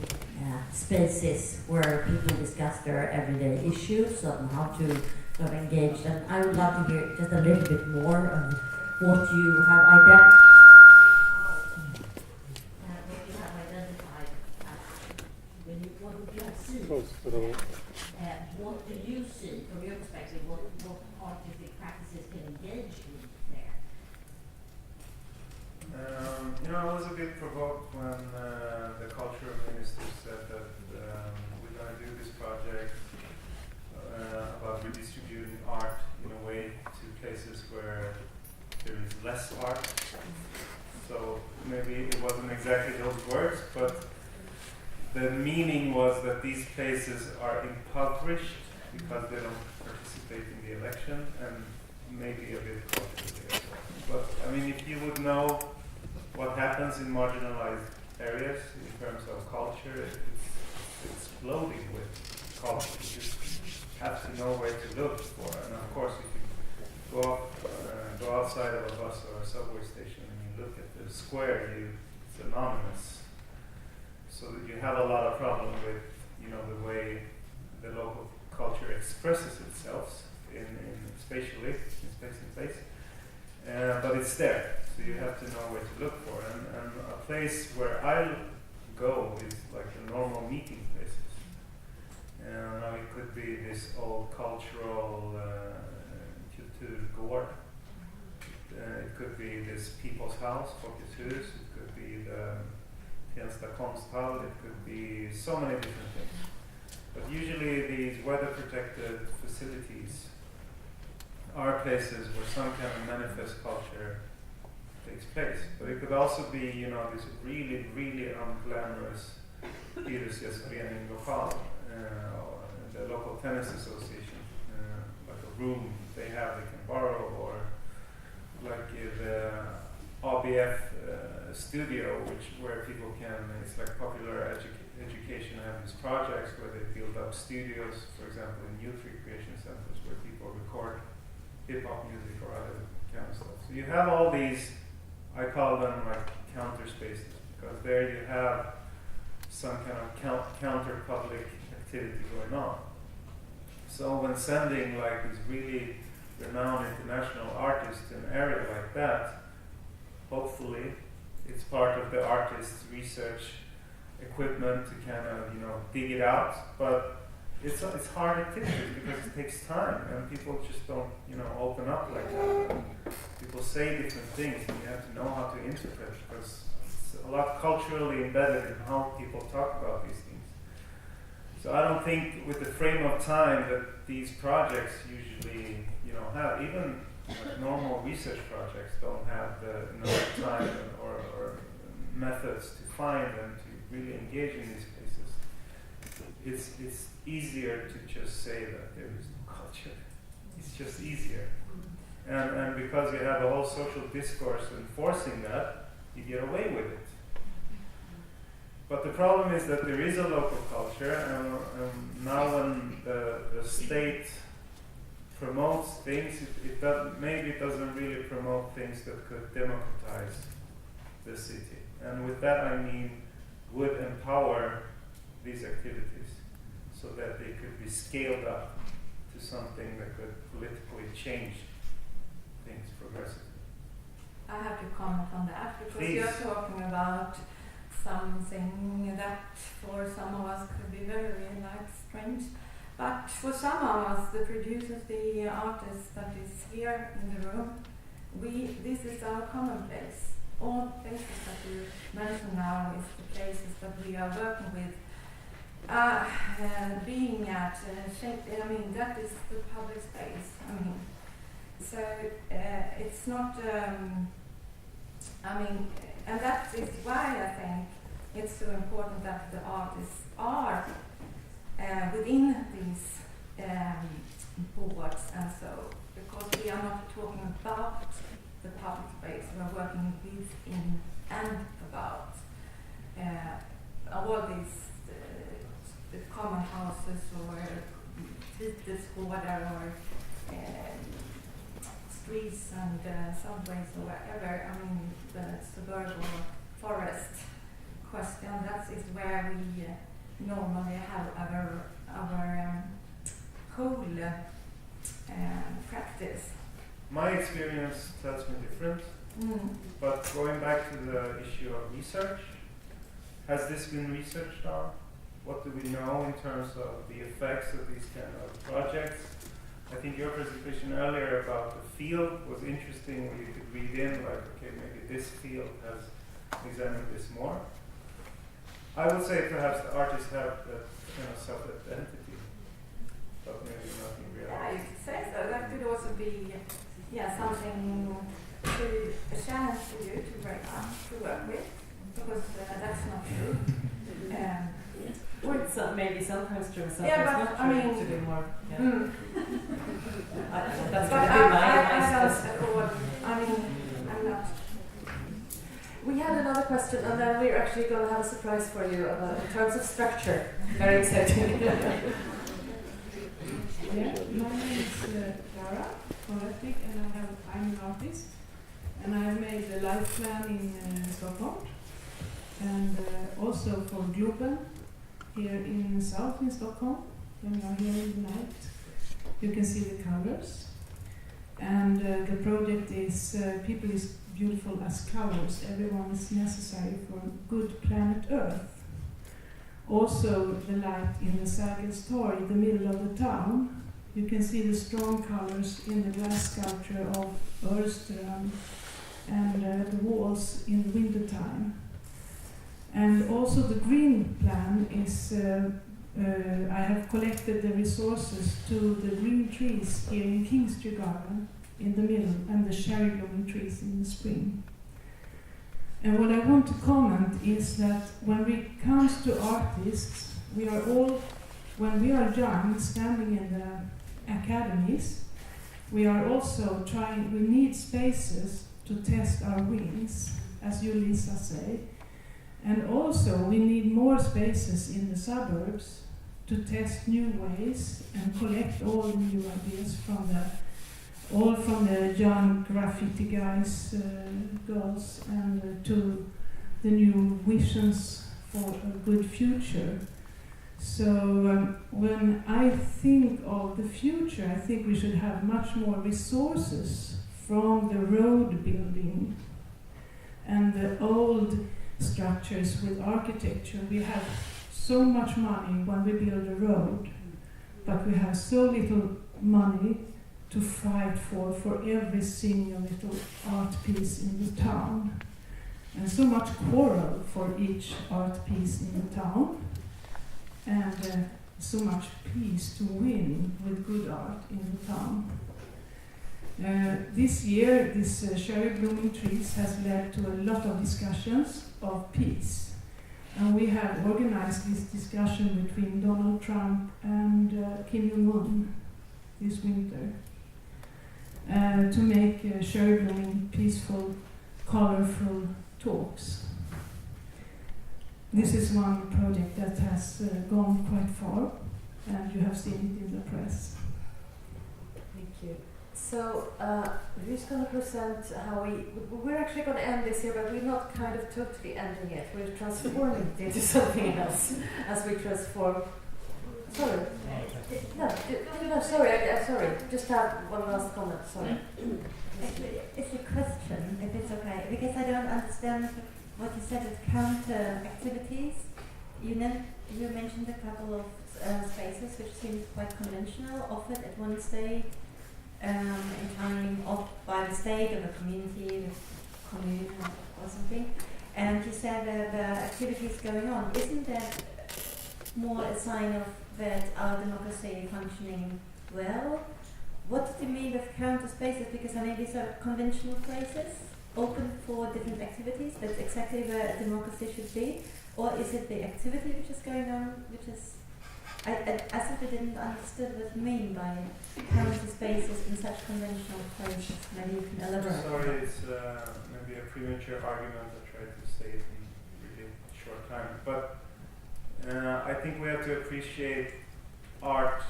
spaces where people discuss their everyday issues and how to sort of engage. And I would love to hear just a little bit more of what you have identified. What do you see from your perspective? What artistic practices can engage in there? I was a bit provoked when the cultural minister said that we're going to do this project about redistributing art in a way to places where there is less art. So maybe it wasn't exactly those words, but the meaning was that these places are impoverished because they don't participate in the election, and maybe a bit culturally as well. But if you would know what happens in marginalized areas in terms of culture, it's exploding with culture. You just have to know where to look for. And of course, if you go outside of a bus or a subway station and you look at the square, it's anonymous. So that you have a lot of problem with, the way the local culture expresses itself spatially, in space and place. But it's there, so you have to know where to look for. And a place where I go is like the normal meeting places. Now it could be this old cultural kulturgård. It could be this people's house, Folkets hus. It could be the Tensta Konsthall. It could be so many different things. But usually these weather-protected facilities are places where some kind of manifest culture takes place. But it could also be, this really, really unglamorous hyresgästförening lokal, the local tennis association, like a room they can borrow, or like the ABF studio, where people can, it's like popular education, have these projects where they build up studios, for example, in youth recreation centers where people record hip-hop music or other kind of stuff. So you have all these, I call them like counter spaces, because there you have some kind of counter public activity going on. So when sending like these really renowned international artists to an area like that, hopefully it's part of the artist's research equipment to kind of dig it out, but it's hard activities because it takes time and people just don't open up like that. And people say different things and you have to know how to interpret, because it's a lot culturally embedded in how people talk about these things. So I don't think with the frame of time that these projects usually have, even like normal research projects don't have the enough time or methods to find and to really engage in these places. It's easier to just say that there is no culture. It's just easier. And because you have a whole social discourse enforcing that, you get away with it. But the problem is that there is a local culture, and now when the state promotes things, maybe it doesn't really promote things that could democratize the city. And with that I mean would empower these activities so that they could be scaled up to something that could politically change things progressively. I have to comment on that because Please. you're talking about something that for some of us could be very strange. But for some of us, the producers, the artists that is here in the room, this is our commonplace. All places that you mention now is the places that we are working with. Being at, that is the public space. So it's not, and that is why I think it's so important that the artists are within these boards and so, because we are not talking about the public space, we are working within and about all these the common houses or fritidsgårdar or streets and subways or wherever, the suburban forest question, that is where we normally have our whole practice. My experience tells me different, but going back to the issue of research, has this been researched on? What do we know in terms of the effects of these kind of projects? I think your presentation earlier about the field was interesting, where you could read in like, okay, maybe this field has examined this more. I would say perhaps the artists have that self-identity, but maybe nothing real. Yeah, you could say so. That could also be something a challenge for you to break up, to work with, because that's not true. Or it's maybe sometimes true, sometimes but not true, to be more. That's but going to be my I advice. don't at all. I'm not. We had another question, and then we're actually going to have a surprise for you about in terms of structure. Very exciting. Yeah, my name is Clara Torell, and I'm an artist, and I made a life plan in Stockholm, and also for Globen here in south in Stockholm. When you are here in the night, you can see the colors, and the project is people is beautiful as colors. Everyone is necessary for good planet Earth. Also, the light in the Sergels Torg, the middle of the town. You can see the strong colors in the glass sculpture of Örström and the walls in the wintertime. And also the green plan is, I have collected the resources to the green trees here in Kingstree Garden in the middle and the cherry blooming trees in the spring. And what I want to comment is that when it comes to artists, we are all, when we are young, standing in the academies, we are also trying, we need spaces to test our wings, as you, Lisa, say. And also we need more spaces in the suburbs to test new ways and collect all new ideas from the young graffiti guys, girls, and to the new visions for a good future. So when I think of the future, I think we should have much more resources from the road building and the old structures with architecture. We have so much money when we build a road, but we have so little money to fight for every single little art piece in the town, and so much quarrel for each art piece in the town, and so much peace to win with good art in the town. This year, this cherry blooming trees has led to a lot of discussions of peace. And we have organized this discussion between Donald Trump and Kim Jong-un this winter to make cherry blooming, peaceful, colorful talks. this is one project that has gone quite far, and you have seen it in the press. Thank you. So, who's going to present how we're actually going to end this here, but we're not kind of totally ending it. We're transforming it into something else as we transform. Sorry. No, sorry, I'm sorry. Just have one last comment, sorry. It's a question, if it's okay, because I don't understand what you said with counter activities. You mentioned a couple of spaces which seemed quite conventional, offered at one stage in time by the state or the community, the commune or something. And you said that the activities going on, isn't that more a sign of that our democracy functioning well? What did you mean with counter spaces? Because I mean these are conventional places, open for different activities. That's exactly where a democracy should be. Or is it the activity which is going on, which is... I simply didn't understand what you mean by counter spaces in such conventional places. Maybe you can elaborate. Sorry, it's maybe a premature argument. I tried to say it in really short time. But I think we have to appreciate art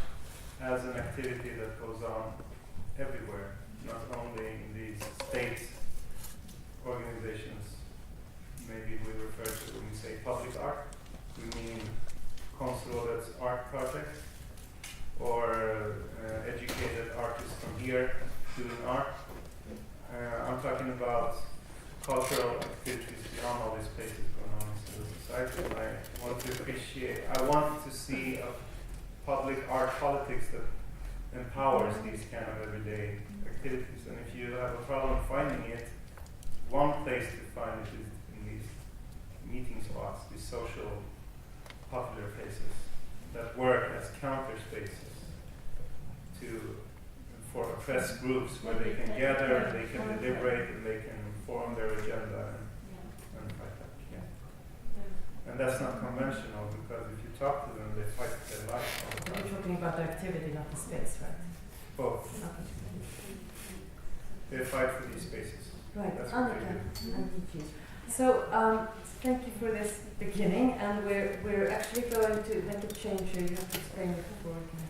as an activity that goes on everywhere, not only in these state organizations. Maybe we refer to when we say public art, we mean Konstrådets art project, or educated artists from here doing art. I'm talking about cultural activities beyond all these places going on in civil society. And I want to see a public art politics that empowers these kind of everyday activities. And if you have a problem finding it, one place to find it is in these meeting spots, these social popular places that work as counter spaces for oppressed groups where they can gather, they can deliberate, and they can form their agenda and fight back. Yeah. And that's not conventional, because if you talk to them, they fight for their life all the time. You're talking about the activity, not the space, right? Both. They fight for these spaces. Right, That's what they do. Annika. So, thank you for this beginning, and we're actually going to make a change here. You have to explain it before we can.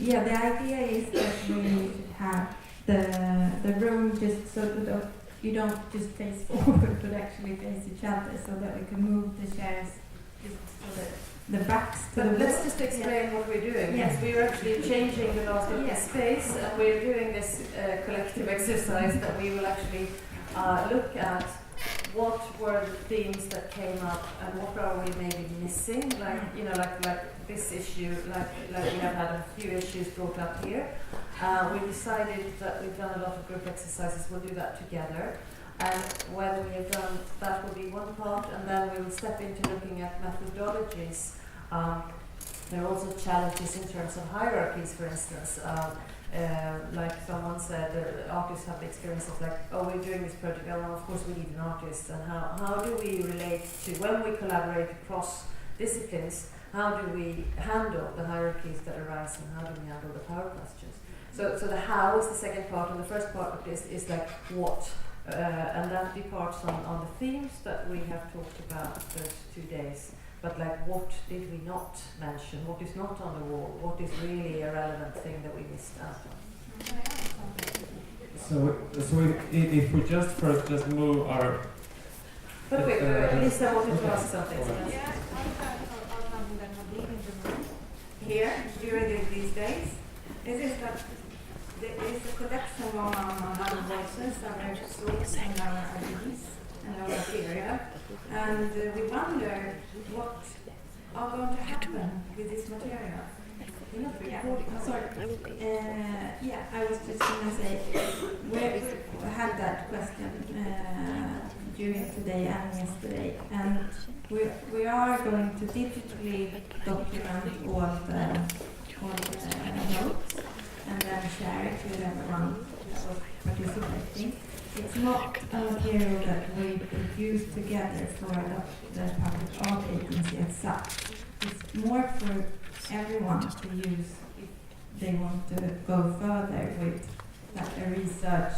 Yeah, the idea is that we have the room just so that you don't just face forward, but actually face each other, so that we can move the chairs just so that the backs to the But let's wall. just explain what we're doing. Yes. Yes, we're actually changing the last of the space, and we're doing this collective exercise that we will actually look at what were the themes that came up and what are we maybe missing, like this issue, like we have had a few issues brought up here. We decided that we've done a lot of group exercises, we'll do that together. And when we have done that will be one part, and then we will step into looking at methodologies. There are also challenges in terms of hierarchies, for instance. Like someone said, artists have the experience of like, oh, we're doing this project, oh, well, of course we need an artist, and how do we relate to, when we collaborate across disciplines, how do we handle the hierarchies that arise, and how do we handle the power questions? So the how is the second part, and the first part of this is like what, and that departs on the themes that we have talked about those 2 days. But like, what did we not mention? What is not on the wall? What is really a relevant thing that we missed out on? So if we just move our... But wait, Lisa wanted to ask something. Yeah, here during these days, it is that there is a collection going on our voices, our thoughts, and our ideas, and our material, and we wonder what are going to happen with this material. Yeah, I was just going to say, we had that question during today and yesterday, and we are going to digitally document all the notes and then share it with everyone that was participating. It's not a material that we produce together for the public art agency as such. It's more for everyone to use if they want to go further with like a research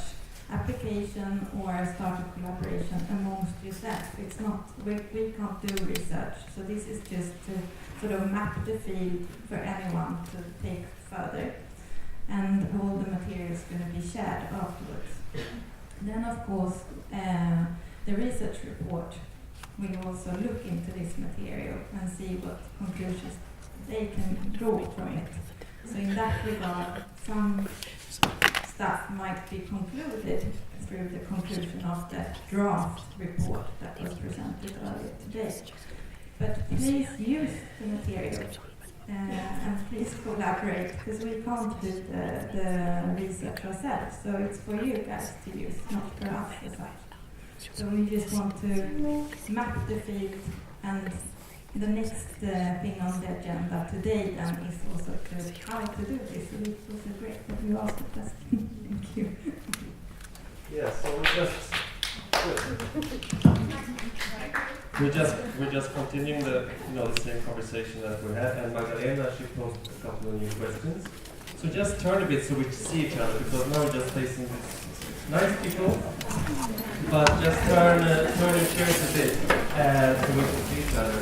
application or start a collaboration amongst yourself. It's not, we can't do research, so this is just to sort of map the field for anyone to take further, and all the material is going to be shared afterwards. Then of course the research report will also look into this material and see what conclusions they can draw from it. So in that regard, some stuff might be concluded through the conclusion of the draft report that was presented earlier today. But please use the material and please collaborate, because we can't do the research ourselves. So it's for you guys to use, not for us as such. So we just want to map the field, and the next thing on the agenda today then is also how to do this. So it was great that you asked the question. Thank you. Yes, so we're just continuing the the same conversation that we had, and Magdalena, she posed a couple of new questions. So just turn a bit so we can see each other, because now we're just facing these nice people, but just turn your chairs a bit so we can see each other.